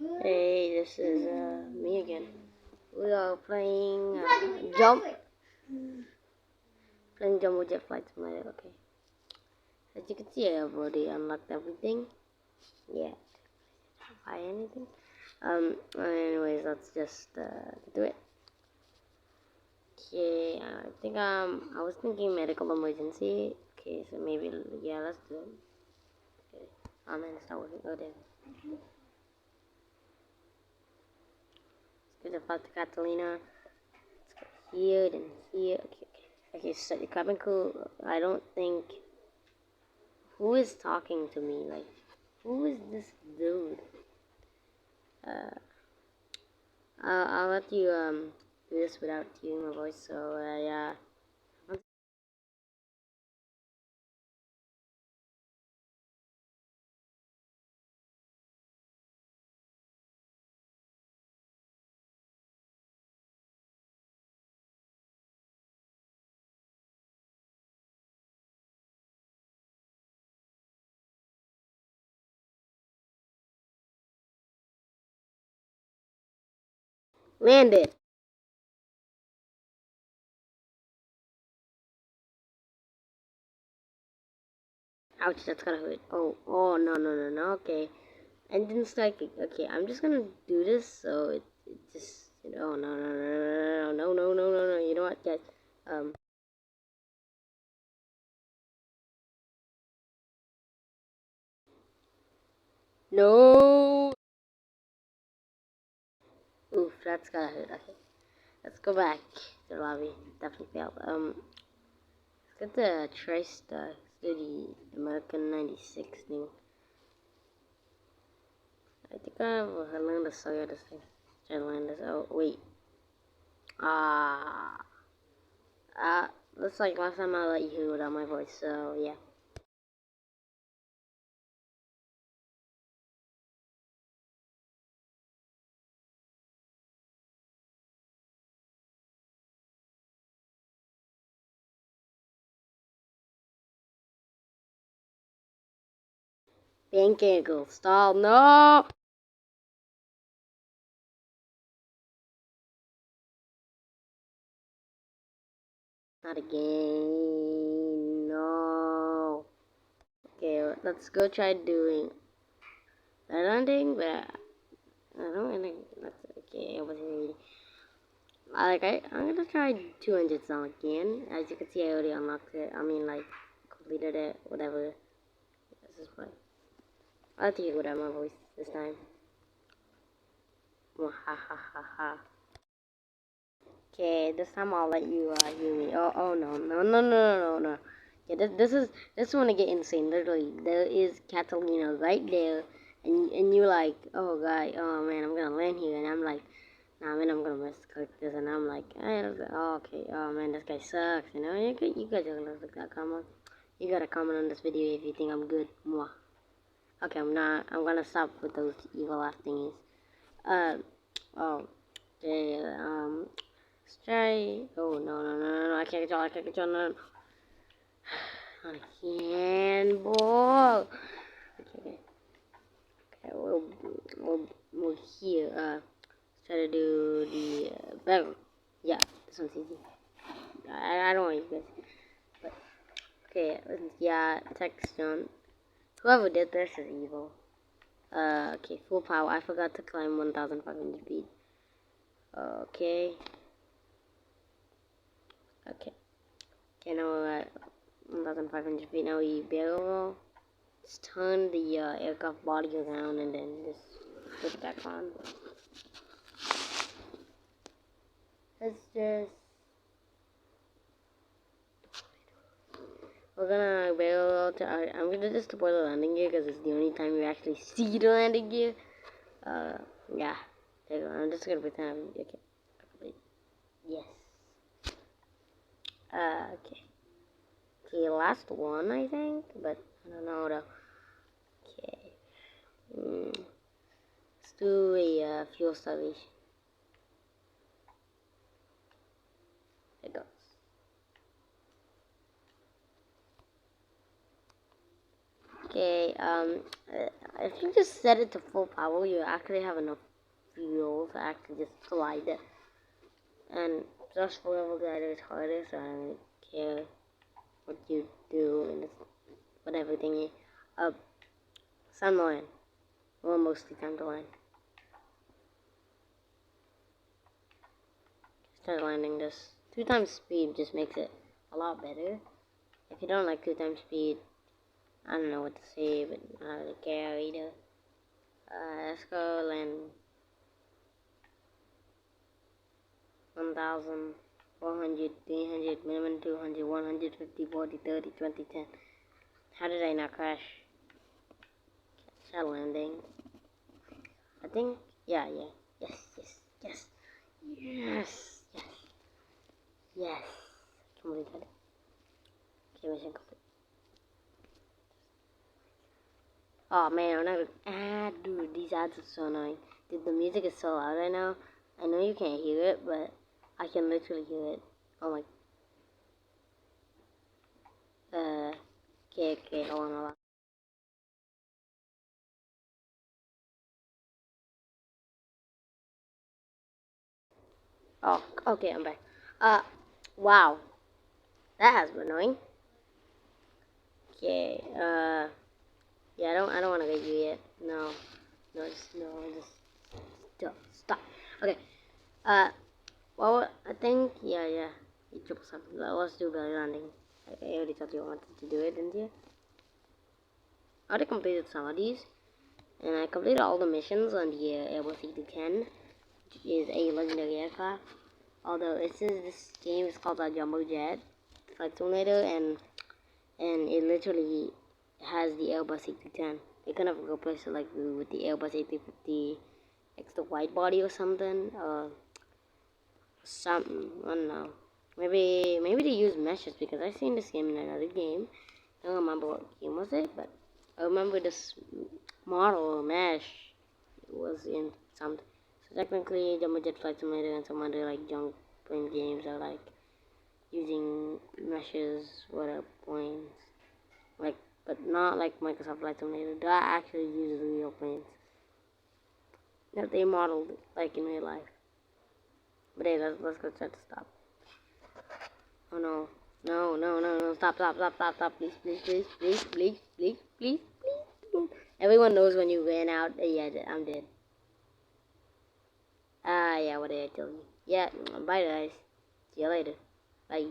Hey, this is me again. We are playing Jump with Jet Flight Simulator. Okay, as you can see, I have already unlocked everything. Yeah, buy anything. Anyways, let's just do it. Okay, I think I was thinking medical emergency. Okay, so maybe yeah, let's do it. Okay, man, it's not working. Oh damn. Let's go to Falta Catalina. Here, then here. Okay, okay. Okay, so the cabin crew, I don't think. Who is talking to me? Like, who is this dude? Uh, I'll let you do this without hearing my voice. So yeah. Landed. Ouch, that's gonna hurt. Oh no no no no. Okay, engine striking. Okay, I'm just gonna do this so it just no no no no no no no no no no. You know what, guys? Um. No. Oof, that's gonna hurt. Okay, let's go back to the lobby. Definitely failed. Let's get the TriStar. Let's do the American 96 thing. I think I've learned to sell this thing. Try to learn this. Oh, wait. Ah. Looks like last time I let you hear without my voice, so yeah. Pancake stall. No! Not again. No. Okay, let's go try doing that landing, but I don't really. Okay, I wasn't really. I'm gonna try 200 song again. As you can see, I already unlocked it. I mean, like, completed it, whatever. This is fine. I'll take it without my voice this time. Ha ha ha ha. Okay, this time I'll let you hear me. Oh no no no no no no. Yeah, this one to get insane. Literally, there is Catalina right there, and you're like, oh guy, oh man, I'm gonna land here, and I'm like, nah man, I'm gonna misclick this, and I'm like, oh, okay, oh man, this guy sucks. You know, you guys are gonna look that comment. You gotta comment on this video if you think I'm good. Mwah. Okay, I'm not. I'm gonna stop with those evil ass thingies. Uh, oh, okay, let's try. Oh, no, no, no, no, no, I can't control, no, no. Not again, ball. Okay, okay, we'll here, let's try to do the, battle. Yeah, this one's easy. I don't want you guys, but, okay, yeah, text on. Whoever did this is evil. Okay, full power. I forgot to climb 1,500 feet. Okay. Okay. Okay, now we're at 1,500 feet. Now we barrel. Just turn the aircraft body around and then just put it back on. Let's just. We're gonna barrel to our. I'm gonna just deploy the landing gear because it's the only time you actually see the landing gear. Yeah. There you go. I'm just gonna pretend I'm. Okay. Yes. Okay. Okay, last one, I think, but I don't know though. Okay. Let's do a fuel starvation. There it goes. Okay, if you just set it to full power, you actually have enough fuel to actually just glide it. And just forever glider is harder, so I don't really care what you do and what everything is. Sunline. Well, mostly time to land. Start landing this. 2 times speed just makes it a lot better. If you don't like 2 times speed, I don't know what to say, but I don't really care either. Let's go land 1,000, 400, 300, minimum 200, 150, 40, 30, 20, 10. How did I not crash? Start landing. I think, yeah. Yes. Completed. Okay, mission complete. Oh man, I'm not dude, these ads are so annoying. Dude, the music is so loud right now. I know you can't hear it, but I can literally hear it. Oh my. Okay, hold on. Oh, okay, I'm back. Wow. That has been annoying. Okay, yeah, I don't want to get you yet. No, just stop. Okay, well, I think, yeah, you triple something. Let's do belly landing. I already told you I wanted to do it, didn't you? I already completed some of these, and I completed all the missions on the Airbus A210, which is a legendary aircraft. Although this game is called a Jumbo Jet Flight Simulator, and it literally has the Airbus A310. They kind of replace it like with the Airbus A350 extra wide body or something. Something. I don't know. Maybe they use meshes because I've seen this game in another game. I don't remember what game was it, but I remember this model or mesh was in something. So technically, Jumbo Jet Flight Simulator and some other like junk brain games are like using meshes, whatever points, like, but not like Microsoft Flight Simulator. They actually use real planes that they modeled like in real life. But hey, let's go try to stop. Oh no. No. Stop. Please. Everyone knows when you ran out. Yeah, I'm dead. Yeah, what did I tell you? Yeah, bye guys. See you later. Bye.